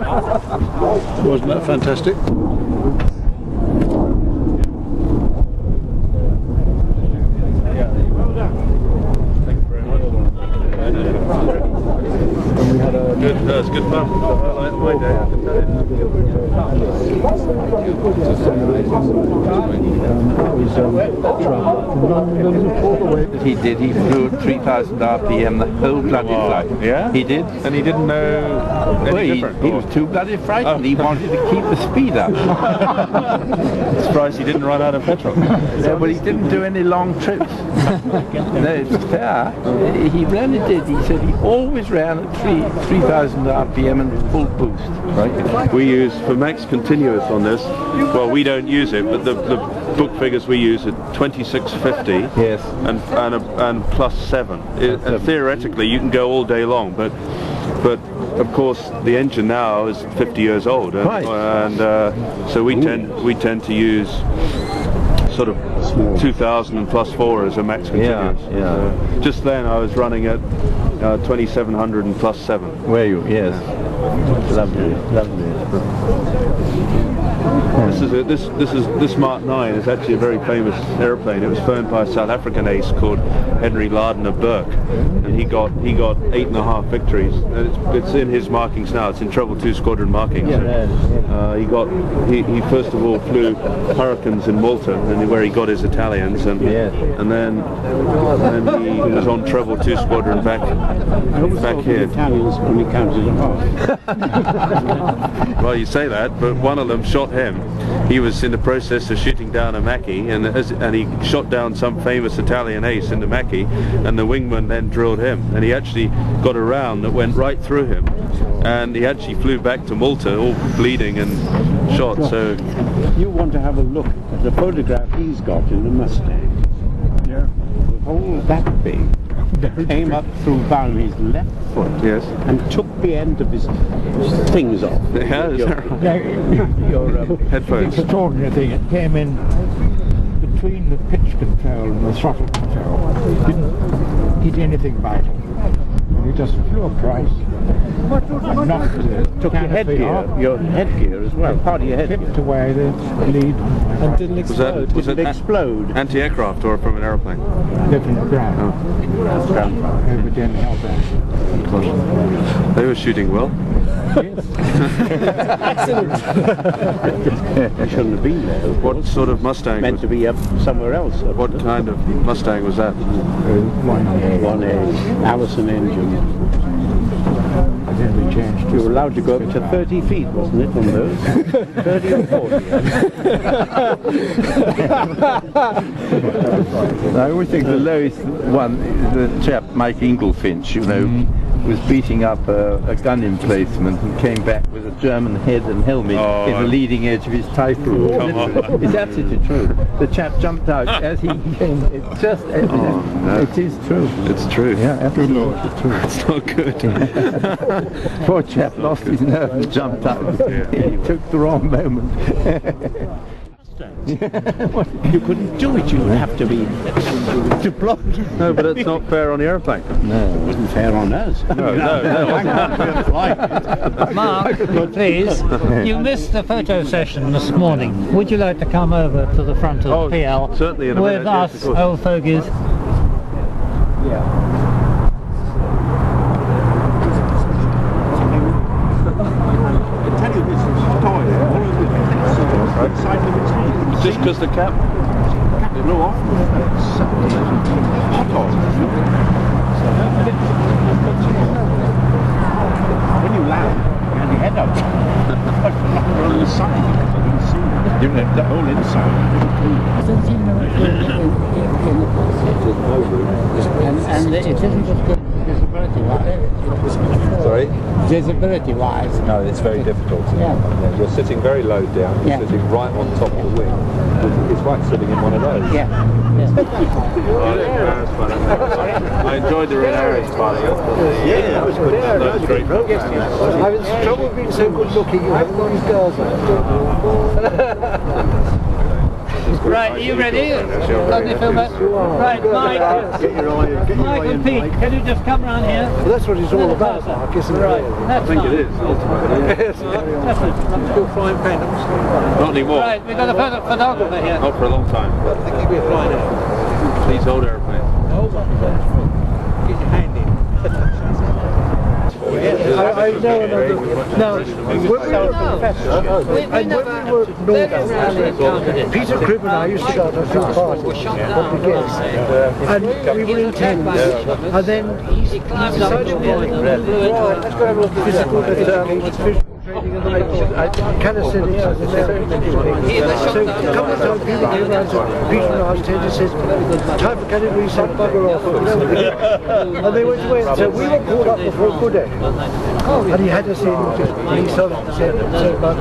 Wasn't that fantastic? We had a good, it was good fun. I liked my day, I can tell you. He did. He flew at 3,000 RPM the whole bloody flight. Yeah? He did. And he didn't know any different? He was too bloody frightened. He wanted to keep the speed up. Surprised he didn't run out of petrol. Yeah, but he didn't do any long trips. No, it's fair. He really did. He said he always ran at 3,000 RPM and full boost. Right. We use, for max continuous on this, well, we don't use it, but the book figures we use are 2650 yes. and plus 7. And theoretically you can go all day long, but of course the engine now is 50 years old, and so we tend to use sort of 2,000 and plus 4 as a max continuous. Yeah. Just then I was running at 2,700 and plus 7. Were you? Yes. Lovely, lovely. This Mark 9 is actually a very famous aeroplane. It was flown by a South African ace called Henry Lardner Burke, and he got 8.5 victories. And it's in his markings now. It's in Treble 2 Squadron markings. He first of all flew Hurricanes in Malta, and where he got his Italians, and then he was on Treble 2 Squadron back here. Italians when he counted them off. Well, you say that, but one of them shot him. He was in the process of shooting down a Macchi, and he shot down some famous Italian ace in the Macchi, and the wingman then drilled him, and he actually got a round that went right through him, and he actually flew back to Malta all bleeding and shot. So you want to have a look at the photograph he's got in the Mustang. Yeah. The hole that big came up through down his left foot, and took the end of his things off. Yeah, your headphones. The extraordinary thing, it came in between the pitch control and the throttle control. Didn't hit anything vital. He just flew upright. Took your headgear as well, part of your headgear. Tipped away the lead. And didn't explode. Was that explode? Anti-aircraft or from an aeroplane? Different ground. Over Jen Helbeck. They were shooting well. Excellent. I shouldn't have been there. What sort of Mustang? Meant to be up somewhere else. What kind of Mustang was that? 1A Allison engine. You were allowed to go up to 30 feet, wasn't it, on those? 30 or 40. I always think the lowest one is the chap Mike Inglefinch, you know, was beating up a gun emplacement and came back with a German head and helmet in the leading edge of his Typhoon. It's absolutely true. The chap jumped out as he came. It's just evident. No. It is true. It's true. Yeah, absolutely true. It's not good. Poor chap lost his nerve and jumped out. He took the wrong moment. You couldn't do it, you would have to be deployed. No, but it's not fair on the aeroplane. No, it wasn't fair on us. No. Mark, please, you missed the photo session this morning. Would you like to come over to the front of the PL certainly in a with minute, us, old fogies? Just because the cap blew off? When you land, you had your head up. On the side, I didn't see it. You know, the whole inside. And it isn't just good visibility-wise. Sorry? Visibility-wise. No, it's very difficult. Yeah. You're sitting very low down, you're sitting right on top of the wing. It's like sitting in one of those. Yeah. I enjoyed the Red Arrows party. Yeah, that was good. That was great. I was trouble being so good looking, you haven't got his girls. Right, are you ready? Lovely film it. Right, Mike and Pete, can you just come round here? Well, that's what it's all about, Mark, isn't it? Right, I think it is, ultimately. Still flying phantoms. Not anymore. Right, we've got a photographer here. Not for a long time. I think you'll be flying out. These old airplanes. Oh, get your hand in. I know another. Now, when we were professors, and when we were Northern, Peter Cribb and I used to go to a few parties, and we were in tents, and then he decided to right, let's go have a look at physical training I kind of said it's so a couple of times people came around to Peter and I was tent and said, time for Canada, we said bugger off. And they went away, so we were called up before good end. And he had us in, and he sort of said about,